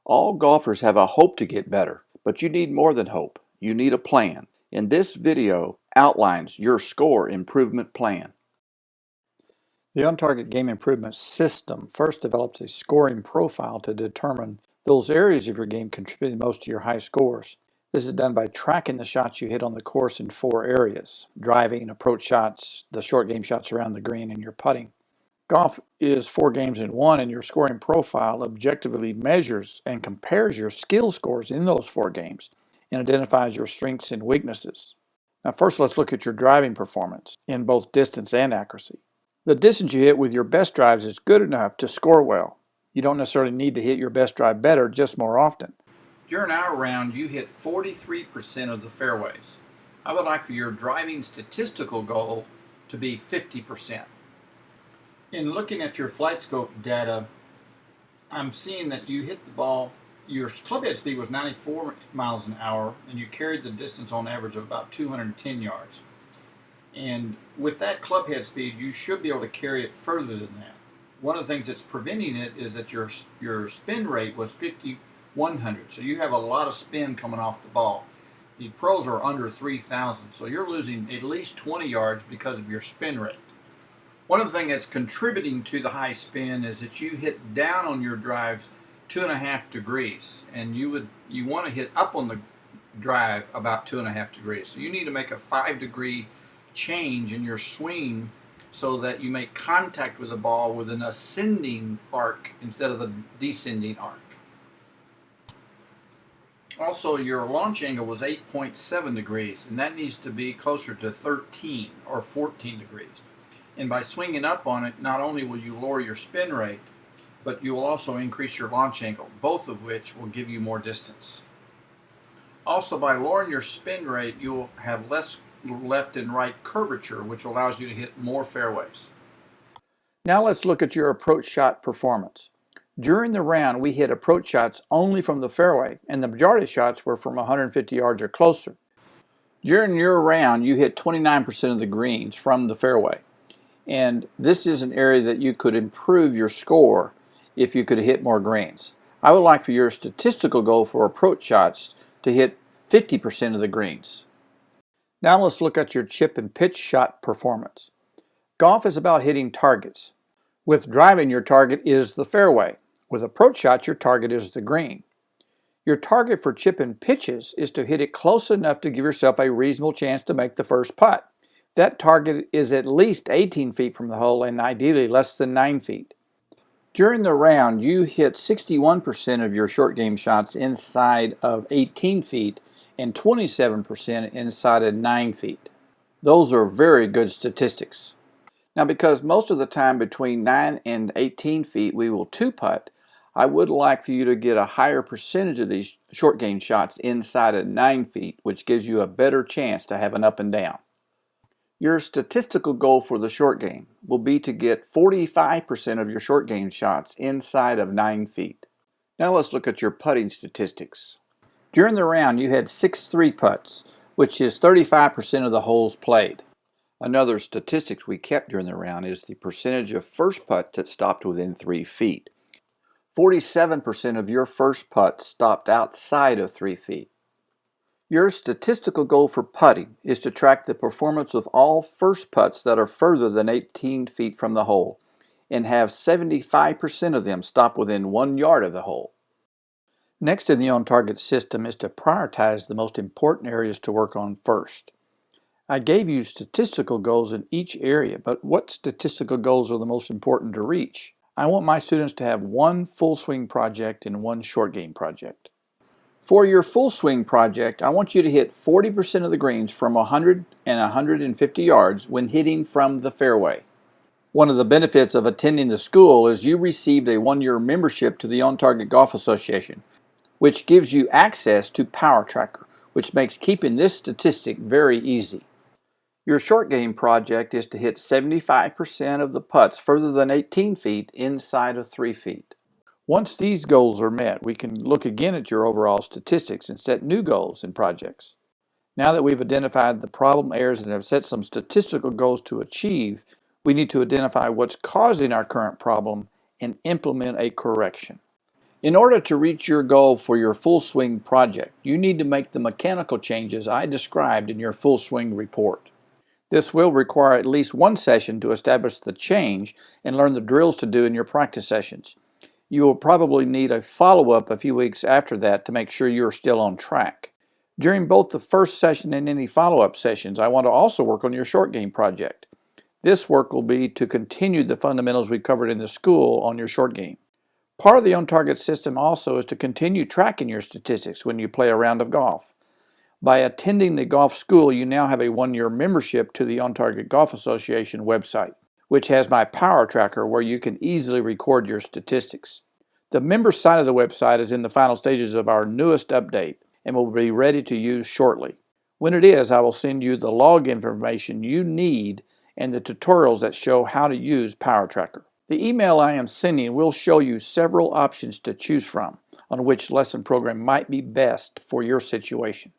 All golfers have a hope to get better, but you need more than hope. You need a plan. And this video outlines your score improvement plan. The On-Target Game Improvement System first develops a scoring profile to determine those areas of your game contributing most to your high scores. This is done by tracking the shots you hit on the course in 4 areas: driving, approach shots, the short game shots around the green, and your putting. Golf is 4 games in one, and your scoring profile objectively measures and compares your skill scores in those 4 games and identifies your strengths and weaknesses. Now first let's look at your driving performance in both distance and accuracy. The distance you hit with your best drives is good enough to score well. You don't necessarily need to hit your best drive better, just more often. During our round, you hit 43% of the fairways. I would like for your driving statistical goal to be 50%. In looking at your flight scope data, I'm seeing that you hit the ball, your club head speed was 94 miles an hour, and you carried the distance on average of about 210 yards. And with that club head speed, you should be able to carry it further than that. One of the things that's preventing it is that your spin rate was 5,100, so you have a lot of spin coming off the ball. The pros are under 3,000, so you're losing at least 20 yards because of your spin rate. One of the things that's contributing to the high spin is that you hit down on your drives 2.5 degrees, and you want to hit up on the drive about 2.5 degrees. So you need to make a 5-degree change in your swing so that you make contact with the ball with an ascending arc instead of a descending arc. Also, your launch angle was 8.7 degrees, and that needs to be closer to 13 or 14 degrees. And by swinging up on it, not only will you lower your spin rate, but you will also increase your launch angle, both of which will give you more distance. Also, by lowering your spin rate, you will have less left and right curvature, which allows you to hit more fairways. Now let's look at your approach shot performance. During the round, we hit approach shots only from the fairway, and the majority of shots were from 150 yards or closer. During your round, you hit 29% of the greens from the fairway. And this is an area that you could improve your score if you could hit more greens. I would like for your statistical goal for approach shots to hit 50% of the greens. Now let's look at your chip and pitch shot performance. Golf is about hitting targets. With driving, your target is the fairway. With approach shots, your target is the green. Your target for chip and pitches is to hit it close enough to give yourself a reasonable chance to make the first putt. That target is at least 18 feet from the hole and ideally less than 9 feet. During the round, you hit 61% of your short game shots inside of 18 feet and 27% inside of 9 feet. Those are very good statistics. Now, because most of the time between 9 and 18 feet we will 2-putt, I would like for you to get a higher percentage of these short game shots inside of 9 feet, which gives you a better chance to have an up and down. Your statistical goal for the short game will be to get 45% of your short game shots inside of 9 feet. Now let's look at your putting statistics. During the round, you had 6 3-putts, which is 35% of the holes played. Another statistics we kept during the round is the percentage of first putts that stopped within 3 feet. 47% of your first putts stopped outside of 3 feet. Your statistical goal for putting is to track the performance of all first putts that are further than 18 feet from the hole and have 75% of them stop within 1 yard of the hole. Next in the on-target system is to prioritize the most important areas to work on first. I gave you statistical goals in each area, but what statistical goals are the most important to reach? I want my students to have 1 full swing project and 1 short game project. For your full swing project, I want you to hit 40% of the greens from 100 and 150 yards when hitting from the fairway. One of the benefits of attending the school is you received a 1-year membership to the On-Target Golf Association, which gives you access to Power Tracker, which makes keeping this statistic very easy. Your short game project is to hit 75% of the putts further than 18 feet inside of 3 feet. Once these goals are met, we can look again at your overall statistics and set new goals and projects. Now that we've identified the problem areas and have set some statistical goals to achieve, we need to identify what's causing our current problem and implement a correction. In order to reach your goal for your full swing project, you need to make the mechanical changes I described in your full swing report. This will require at least one session to establish the change and learn the drills to do in your practice sessions. You will probably need a follow-up a few weeks after that to make sure you are still on track. During both the first session and any follow-up sessions, I want to also work on your short game project. This work will be to continue the fundamentals we covered in the school on your short game. Part of the on-target system also is to continue tracking your statistics when you play a round of golf. By attending the golf school, you now have a one-year membership to the On-Target Golf Association website, which has my Power Tracker where you can easily record your statistics. The member side of the website is in the final stages of our newest update and will be ready to use shortly. When it is, I will send you the log information you need and the tutorials that show how to use Power Tracker. The email I am sending will show you several options to choose from on which lesson program might be best for your situation.